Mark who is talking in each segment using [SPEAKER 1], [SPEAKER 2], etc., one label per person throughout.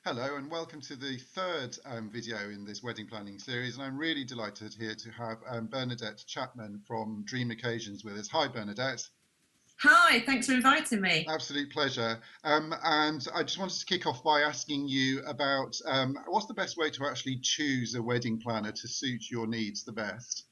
[SPEAKER 1] Hello and welcome to the third video in this wedding planning series, and I'm really delighted here to have Bernadette Chapman from Dream Occasions with us. Hi Bernadette.
[SPEAKER 2] Hi, thanks for inviting me.
[SPEAKER 1] Absolute pleasure. And I just wanted to kick off by asking you about what's the best way to actually choose a wedding planner to suit your needs the best?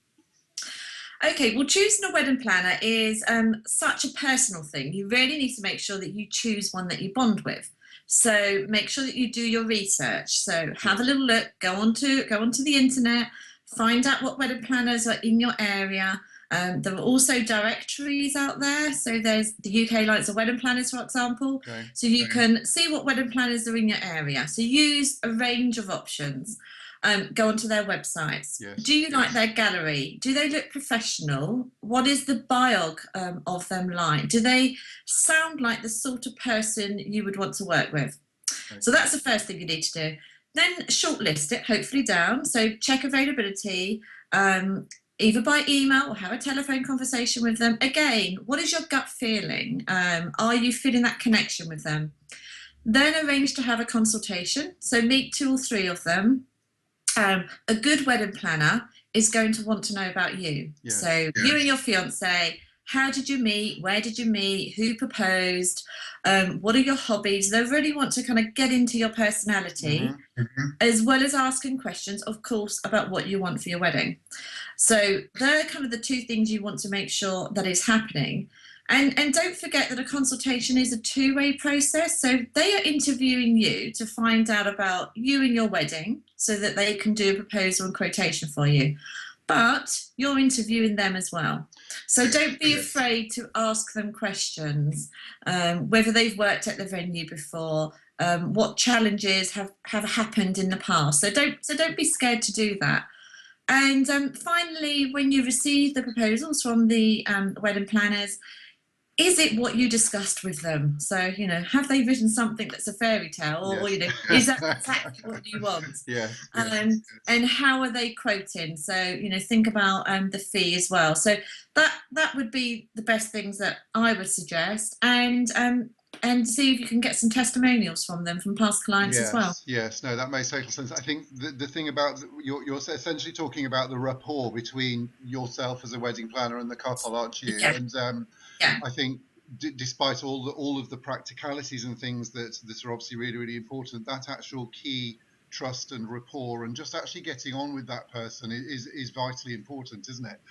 [SPEAKER 2] Okay, well, choosing a wedding planner is such a personal thing. You really need to make sure that you choose one that you bond with. So make sure that you do your research. So have a
[SPEAKER 1] Yes.
[SPEAKER 2] little look, go onto the internet, find out what wedding planners are in your area. There are also directories out there. So there's the UK Lights of Wedding Planners, for example.
[SPEAKER 1] Okay.
[SPEAKER 2] So you can see what wedding planners are in your area. So use a range of options. Go onto their websites.
[SPEAKER 1] Yes.
[SPEAKER 2] Do you like their gallery? Do they look professional? What is the biog of them like? Do they sound like the sort of person you would want to work with? So
[SPEAKER 1] Okay.
[SPEAKER 2] that's the first thing you need to do. Then shortlist it, hopefully down. So check availability, either by email or have a telephone conversation with them. Again, what is your gut feeling? Are you feeling that connection with them? Then arrange to have a consultation. So meet two or three of them. A good wedding planner is going to want to know about you.
[SPEAKER 1] Yes.
[SPEAKER 2] So you and your fiance, how did you meet? Where did you meet? Who proposed? What are your hobbies? They really want to kind of get into your personality, as well as asking questions, of course, about what you want for your wedding. So they're kind of the two things you want to make sure that is happening. And don't forget that a consultation is a two-way process. So they are interviewing you to find out about you and your wedding so that they can do a proposal and quotation for you. But you're interviewing them as well. So don't be afraid to ask them questions, whether they've worked at the venue before, what challenges have happened in the past. So don't be scared to do that. And finally, when you receive the proposals from the wedding planners, is it what you discussed with them? So, have they written something that's a fairy tale, or
[SPEAKER 1] Yes.
[SPEAKER 2] is that exactly what you want?
[SPEAKER 1] Yes.
[SPEAKER 2] And how are they quoting? So, think about the fee as well. So that would be the best things that I would suggest, and see if you can get some testimonials from them from past clients as well.
[SPEAKER 1] Yes, no, that makes total sense. I think the thing about you're essentially talking about the rapport between yourself as a wedding planner and the couple, aren't you?
[SPEAKER 2] Yeah.
[SPEAKER 1] And
[SPEAKER 2] Yeah.
[SPEAKER 1] I think despite all of the practicalities and things that are obviously really, really important, that actual key trust and rapport and just actually getting on with that person is vitally important, isn't it?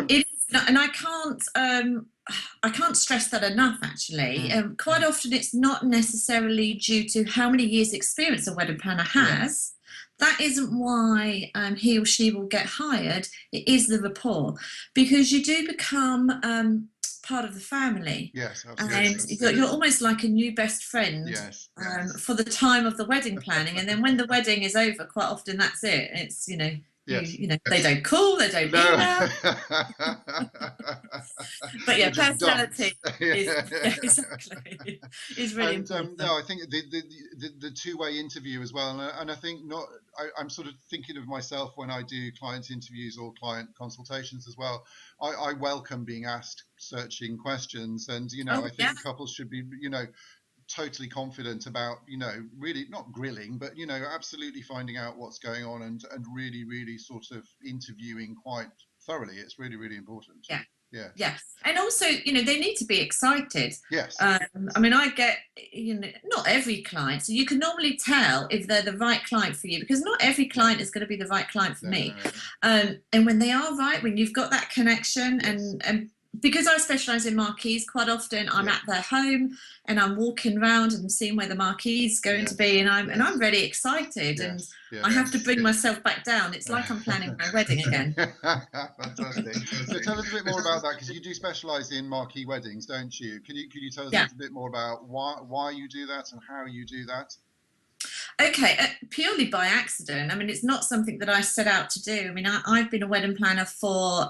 [SPEAKER 2] It is not, and I can't stress that enough. Actually, quite often it's not necessarily due to how many years' experience a wedding planner has. That isn't why he or she will get hired. It is the rapport, because you do become part of the family.
[SPEAKER 1] Yes,
[SPEAKER 2] And
[SPEAKER 1] absolutely.
[SPEAKER 2] you're almost like a new best friend.
[SPEAKER 1] Yes.
[SPEAKER 2] For the time of the wedding planning, and then when the wedding is over, quite often that's it. It's
[SPEAKER 1] Yes.
[SPEAKER 2] they don't call, they don't
[SPEAKER 1] No.
[SPEAKER 2] email. But yeah,
[SPEAKER 1] You just
[SPEAKER 2] personality
[SPEAKER 1] dance.
[SPEAKER 2] is exactly is really
[SPEAKER 1] And
[SPEAKER 2] important.
[SPEAKER 1] no, I think the two-way interview as well, and I think not. I'm sort of thinking of myself when I do client interviews or client consultations as well. I welcome being asked searching questions, and
[SPEAKER 2] Oh
[SPEAKER 1] I
[SPEAKER 2] yeah,
[SPEAKER 1] think couples should be totally confident about really not grilling, but absolutely finding out what's going on and really really sort of interviewing quite thoroughly. It's really really important.
[SPEAKER 2] yeah.
[SPEAKER 1] Yes.
[SPEAKER 2] Yeah, and also, they need to be excited.
[SPEAKER 1] Yes.
[SPEAKER 2] I mean, I get, not every client, so you can normally tell if they're the right client for you, because not every client is going to be the right client for me. And when they are right, when you've got that connection, and because I specialise in marquees, quite often I'm at their home and I'm walking around and seeing where the marquee is going to be, and I'm really excited, and I have to bring myself back down. It's like I'm planning my wedding again.
[SPEAKER 1] Fantastic. So tell us a bit more about that, because you do specialise in marquee weddings, don't you? Can you tell us a
[SPEAKER 2] Yeah.
[SPEAKER 1] little bit more about why you do that and how you do that?
[SPEAKER 2] Okay, purely by accident. I mean, it's not something that I set out to do. I mean, I've been a wedding planner for,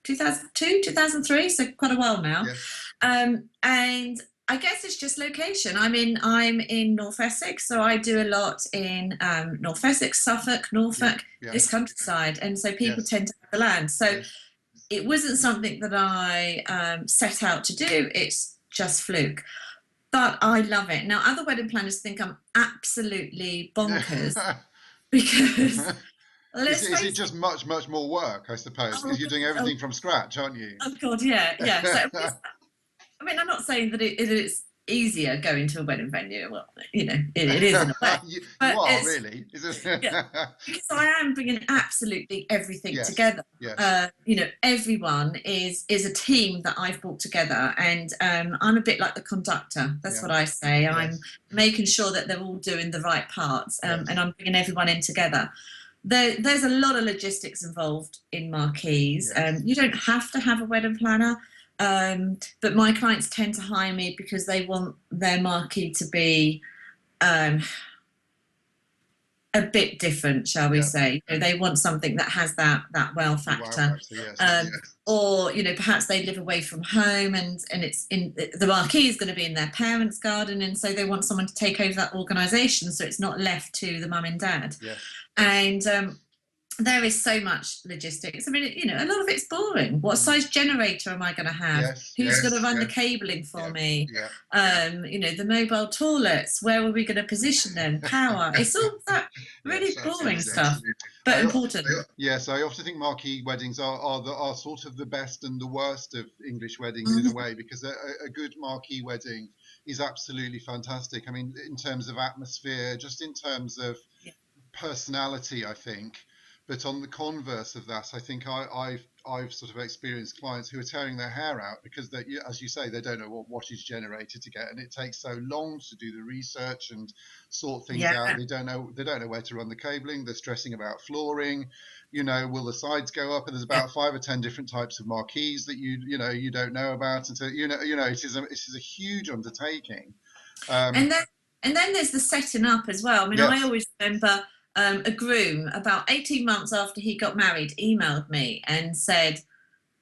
[SPEAKER 2] 2002, 2003, so quite a while now.
[SPEAKER 1] Yes.
[SPEAKER 2] And I guess it's just location. I'm in North Essex, so I do a lot in North Essex, Suffolk, Norfolk, this countryside. And so people tend to have the land. So it wasn't something that I set out to do. It's just fluke. But I love it. Now, other wedding planners think I'm absolutely bonkers because let's
[SPEAKER 1] Is it
[SPEAKER 2] face
[SPEAKER 1] just
[SPEAKER 2] it.
[SPEAKER 1] much, much more work, I suppose,
[SPEAKER 2] Oh
[SPEAKER 1] because you're doing
[SPEAKER 2] God, oh,
[SPEAKER 1] everything from scratch, aren't you?
[SPEAKER 2] oh God, yeah, yeah. So I mean, I'm not saying that it's easier going to a wedding venue. Well, it is in a way,
[SPEAKER 1] You
[SPEAKER 2] but
[SPEAKER 1] are,
[SPEAKER 2] it's
[SPEAKER 1] really. Is it?
[SPEAKER 2] yeah, because I am bringing absolutely everything
[SPEAKER 1] Yes,
[SPEAKER 2] together.
[SPEAKER 1] yes,
[SPEAKER 2] Everyone is a team that I've brought together, and I'm a bit like the conductor. That's
[SPEAKER 1] yeah,
[SPEAKER 2] what I say. I'm
[SPEAKER 1] yes,
[SPEAKER 2] making sure that they're all doing the right parts, and
[SPEAKER 1] yes,
[SPEAKER 2] I'm bringing everyone in together. There's a lot of logistics involved in marquees.
[SPEAKER 1] yes.
[SPEAKER 2] You don't have to have a wedding planner, but my clients tend to hire me because they want their marquee to be um, a bit different, shall we
[SPEAKER 1] Yeah.
[SPEAKER 2] say. They want something that has that wow
[SPEAKER 1] The wow
[SPEAKER 2] factor.
[SPEAKER 1] factor, yes.
[SPEAKER 2] Or perhaps they live away from home, and it's in the marquee is going to be in their parents' garden, and so they want someone to take over that organisation, so it's not left to the mum and dad.
[SPEAKER 1] Yes.
[SPEAKER 2] And there is so much logistics. I mean, a lot of it's boring. What size generator am I going to have?
[SPEAKER 1] Yes,
[SPEAKER 2] Who's
[SPEAKER 1] yes,
[SPEAKER 2] going to run the cabling for
[SPEAKER 1] yeah,
[SPEAKER 2] me?
[SPEAKER 1] yeah.
[SPEAKER 2] The mobile toilets. Where are we going to position them? Power. It's all that really
[SPEAKER 1] Yes,
[SPEAKER 2] boring
[SPEAKER 1] absolutely.
[SPEAKER 2] stuff, but
[SPEAKER 1] I,
[SPEAKER 2] important.
[SPEAKER 1] yes, I often think marquee weddings are sort of the best and the worst of English weddings in a
[SPEAKER 2] Mhm.
[SPEAKER 1] way, because a good marquee wedding is absolutely fantastic. I mean, in terms of atmosphere, just in terms of
[SPEAKER 2] Yeah.
[SPEAKER 1] personality, I think. But on the converse of that, I think I've sort of experienced clients who are tearing their hair out because they, as you say, they don't know what wattage generator to get, and it takes so long to do the research and sort things out.
[SPEAKER 2] Yeah.
[SPEAKER 1] They don't know where to run the cabling. They're stressing about flooring. Will the sides go up? And there's about 5 or 10 different types of marquees that you don't know about, and so it is a huge undertaking.
[SPEAKER 2] And then there's the setting up as well. I mean, I
[SPEAKER 1] Yes.
[SPEAKER 2] always remember a groom about 18 months after he got married emailed me and said,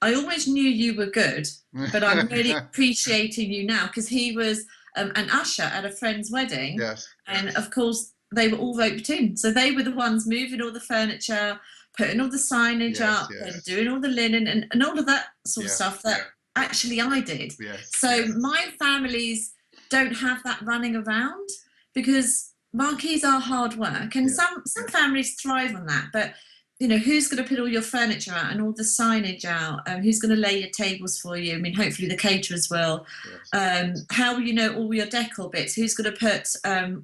[SPEAKER 2] I always knew you were good, but I'm really appreciating you now, because he was an usher at a friend's wedding.
[SPEAKER 1] Yes.
[SPEAKER 2] And of course, they were all roped in. So they were the ones moving all the furniture, putting all the signage
[SPEAKER 1] Yes.
[SPEAKER 2] up, and
[SPEAKER 1] Yes.
[SPEAKER 2] doing all the linen and all of that sort of
[SPEAKER 1] Yeah.
[SPEAKER 2] stuff that actually I did.
[SPEAKER 1] Yes.
[SPEAKER 2] So my families don't have that running around, because marquees are hard work, and
[SPEAKER 1] Yeah.
[SPEAKER 2] some families thrive on that. But who's going to put all your furniture out and all the signage out? Who's going to lay your tables for you? I mean, hopefully the caterers will.
[SPEAKER 1] Yes.
[SPEAKER 2] How will you know all your decor bits? Who's going to put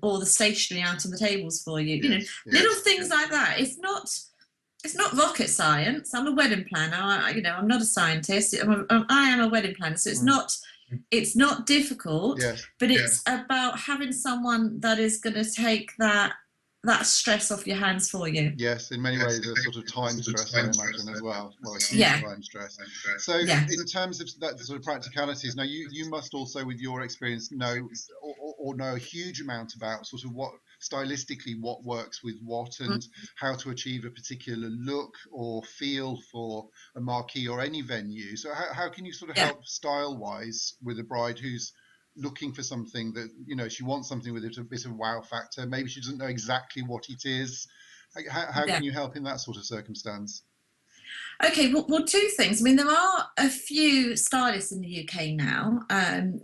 [SPEAKER 2] all the stationery out on the tables for you?
[SPEAKER 1] Yes.
[SPEAKER 2] Little
[SPEAKER 1] Yes.
[SPEAKER 2] things like that. It's not rocket science. I'm a wedding planner. I'm not a scientist. I am a wedding planner, so it's not difficult,
[SPEAKER 1] Yes.
[SPEAKER 2] but it's about having someone that is going to take that stress off your hands for you.
[SPEAKER 1] Yes, in many ways, a sort of time stress, I imagine, as well. Well, a huge
[SPEAKER 2] Yeah.
[SPEAKER 1] time stress. So,
[SPEAKER 2] Yeah.
[SPEAKER 1] in terms of that sort of practicalities, now you must also, with your experience, know or know a huge amount about sort of what stylistically what works with what, and how to achieve a particular look or feel for a marquee or any venue. So, how can you sort of
[SPEAKER 2] Yeah.
[SPEAKER 1] help style wise with a bride who's looking for something that she wants something with a bit of wow factor? Maybe she doesn't know exactly what it is. How
[SPEAKER 2] Yeah.
[SPEAKER 1] can you help in that sort of circumstance?
[SPEAKER 2] Okay, well, two things. I mean, there are a few stylists in the UK now.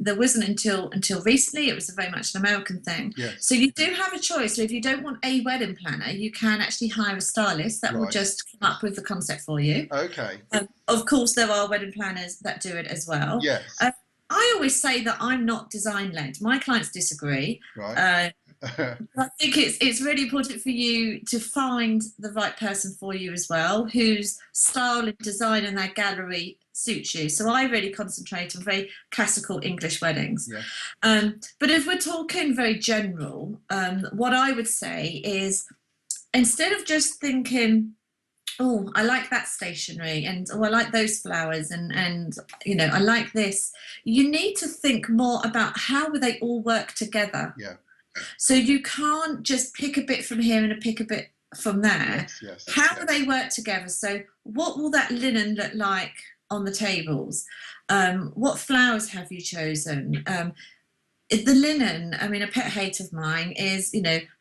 [SPEAKER 2] There wasn't until recently. It was very much an American thing.
[SPEAKER 1] Yes.
[SPEAKER 2] So you do have a choice. So if you don't want a wedding planner, you can actually hire a stylist that will
[SPEAKER 1] Right.
[SPEAKER 2] just come up with the concept for you.
[SPEAKER 1] Okay.
[SPEAKER 2] Of course, there are wedding planners that do it as well.
[SPEAKER 1] Yes.
[SPEAKER 2] I always say that I'm not design led. My clients disagree.
[SPEAKER 1] Right.
[SPEAKER 2] I think it's really important for you to find the right person for you as well, whose style and design and their gallery suits you. So I really concentrate on very classical English weddings.
[SPEAKER 1] Yeah.
[SPEAKER 2] But if we're talking very general, what I would say is, instead of just thinking, oh, I like that stationery, and I like those flowers, and I like this, you need to think more about how will they all work together.
[SPEAKER 1] Yeah.
[SPEAKER 2] So you can't just pick a bit from here and pick a bit from there.
[SPEAKER 1] Yes. Yes.
[SPEAKER 2] How will they work together? So what will that linen look like on the tables? What flowers have you chosen? The linen, I mean, a pet hate of mine is,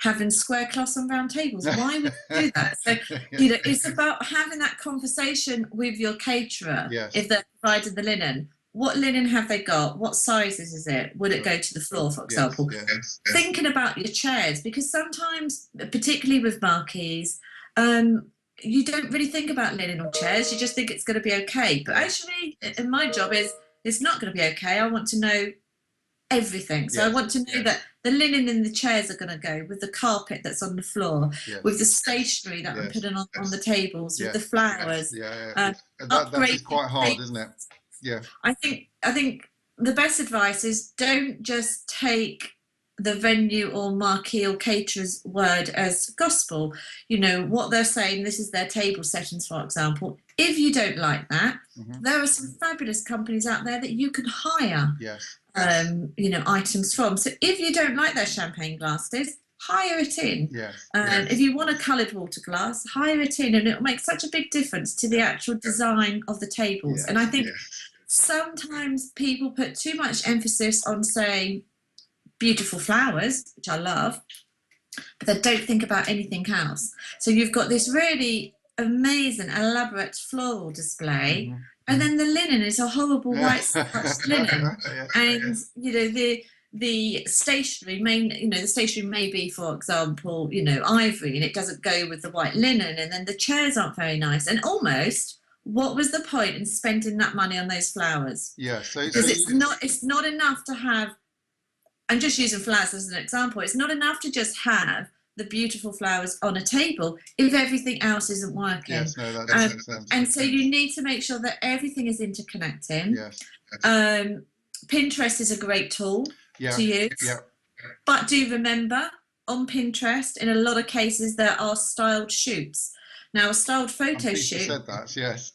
[SPEAKER 2] having square cloths on round tables. Why would you do that? So, it's about having that conversation with your caterer.
[SPEAKER 1] Yes.
[SPEAKER 2] If they're providing the linen, what linen have they got? What sizes is it? Would it go to the floor, for example?
[SPEAKER 1] Yes.
[SPEAKER 2] Thinking about your chairs, because sometimes, particularly with marquees, you don't really think about linen or chairs. You just think it's going to be okay. But actually, in my job is it's not going to be okay. I want to know everything. So I want to know that the linen in the chairs are going to go with the carpet that's on the floor, with the stationery that I'm putting on the tables, with the flowers.
[SPEAKER 1] That is quite hard, isn't it? Yeah.
[SPEAKER 2] I think the best advice is don't just take the venue or marquee or caterer's word as gospel. You know what they're saying. This is their table settings, for example. If you don't like that, there are some fabulous companies out there that you can hire. You know, items from. So if you don't like their champagne glasses, hire it in. If you want a coloured water glass, hire it in, and it'll make such a big difference to the actual design of the tables. And I think sometimes people put too much emphasis on, say, beautiful flowers, which I love, but they don't think about anything else. So you've got this really amazing, elaborate floral display, and then the linen is a horrible white starched linen, and you know the stationery may be, for example, you know, ivory, and it doesn't go with the white linen, and then the chairs aren't very nice, and almost. What was the point in spending that money on those flowers? Because it's not enough to have. I'm just using flowers as an example. It's not enough to just have the beautiful flowers on a table if everything else isn't working.
[SPEAKER 1] That does make sense.
[SPEAKER 2] And so you need to make sure that everything is interconnecting. Pinterest is a great tool to use. But do remember, on Pinterest, in a lot of cases, there are styled shoots. Now, a styled photo shoot.
[SPEAKER 1] Said that, yes.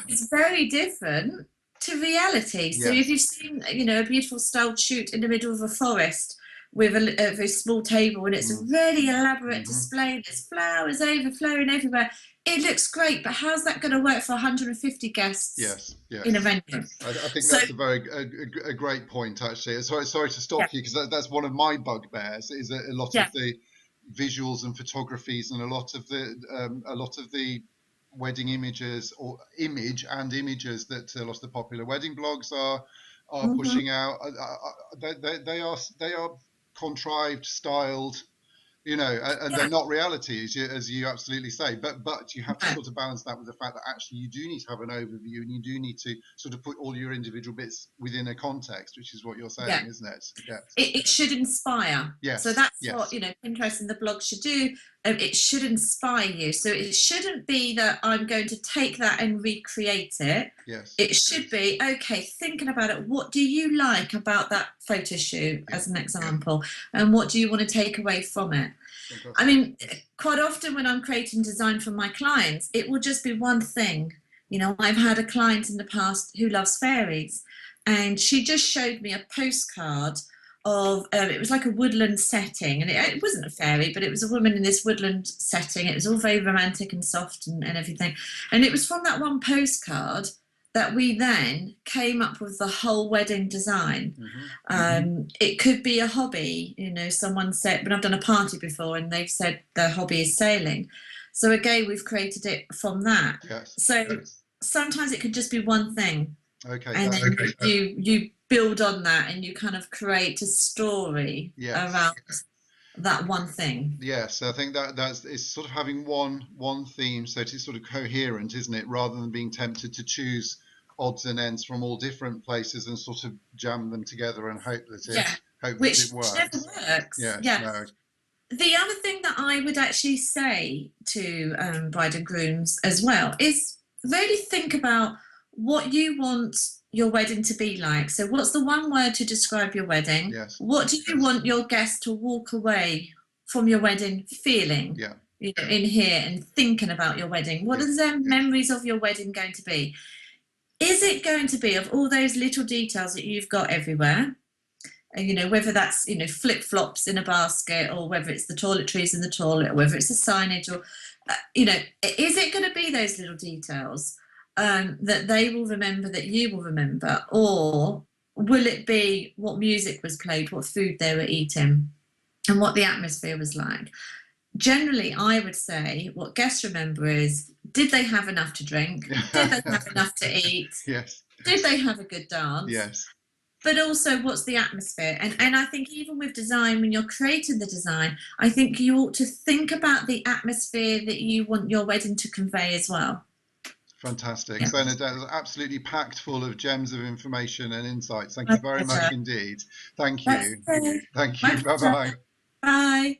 [SPEAKER 2] It's very different to reality. So if you've seen, you know, a beautiful styled shoot in the middle of a forest with a very small table, and it's a really elaborate display, there's flowers overflowing everywhere. It looks great, but how's that going to work for 150 guests in a venue?
[SPEAKER 1] I think that's a great point, actually. Sorry to stop you, because that's one of my bugbears, is a lot of the visuals and photographies, and a lot of the wedding images or images that a lot of the popular wedding blogs are pushing out. They are contrived, styled, you know, and they're not reality, as you absolutely say. But you have to sort of balance that with the fact that actually you do need to have an overview, and you do need to sort of put all your individual bits within a context, which is what you're saying, isn't it?
[SPEAKER 2] It should inspire. So that's what, you know, Pinterest and the blog should do. It should inspire you. So it shouldn't be that I'm going to take that and recreate it. It should be, okay, thinking about it, what do you like about that photo shoot, as an example, and what do you want to take away from it? I mean, quite often when I'm creating design for my clients, it will just be one thing. You know, I've had a client in the past who loves fairies, and she just showed me a postcard of, it was like a woodland setting, and it wasn't a fairy, but it was a woman in this woodland setting. It was all very romantic and soft and everything. And it was from that one postcard that we then came up with the whole wedding design. It could be a hobby, you know, someone said, but I've done a party before and they've said their hobby is sailing. So again, we've created it from that. So sometimes it could just be one thing. And then you build on that, and you kind of create a story around that one thing.
[SPEAKER 1] I think that's it's sort of having one theme, so it's sort of coherent, isn't it, rather than being tempted to choose odds and ends from all different places and sort of jam them together and hope that it
[SPEAKER 2] which
[SPEAKER 1] works.
[SPEAKER 2] Never works. The other thing that I would actually say to bride and grooms as well is really think about what you want your wedding to be like. So what's the one word to describe your wedding? What do you want your guests to walk away from your wedding feeling? You know, in here and thinking about your wedding. What are their memories of your wedding going to be? Is it going to be of all those little details that you've got everywhere? And, you know, whether that's, you know, flip-flops in a basket, or whether it's the toiletries in the toilet, or whether it's the signage, or, you know, is it going to be those little details that they will remember, that you will remember? Or will it be what music was played, what food they were eating, and what the atmosphere was like? Generally, I would say what guests remember is, did they have enough to drink? Did they have enough to eat? Did they have a good dance?
[SPEAKER 1] Yes.
[SPEAKER 2] But also, what's the atmosphere? And I think even with design, when you're creating the design, I think you ought to think about the atmosphere that you want your wedding to convey as well.
[SPEAKER 1] Fantastic.
[SPEAKER 2] Yeah.
[SPEAKER 1] Bernadette is absolutely packed full of gems of information and insights. Thank
[SPEAKER 2] My
[SPEAKER 1] you very much
[SPEAKER 2] pleasure.
[SPEAKER 1] indeed. Thank
[SPEAKER 2] That's
[SPEAKER 1] you.
[SPEAKER 2] okay.
[SPEAKER 1] Thank
[SPEAKER 2] My
[SPEAKER 1] you. Bye
[SPEAKER 2] pleasure.
[SPEAKER 1] bye.
[SPEAKER 2] Bye.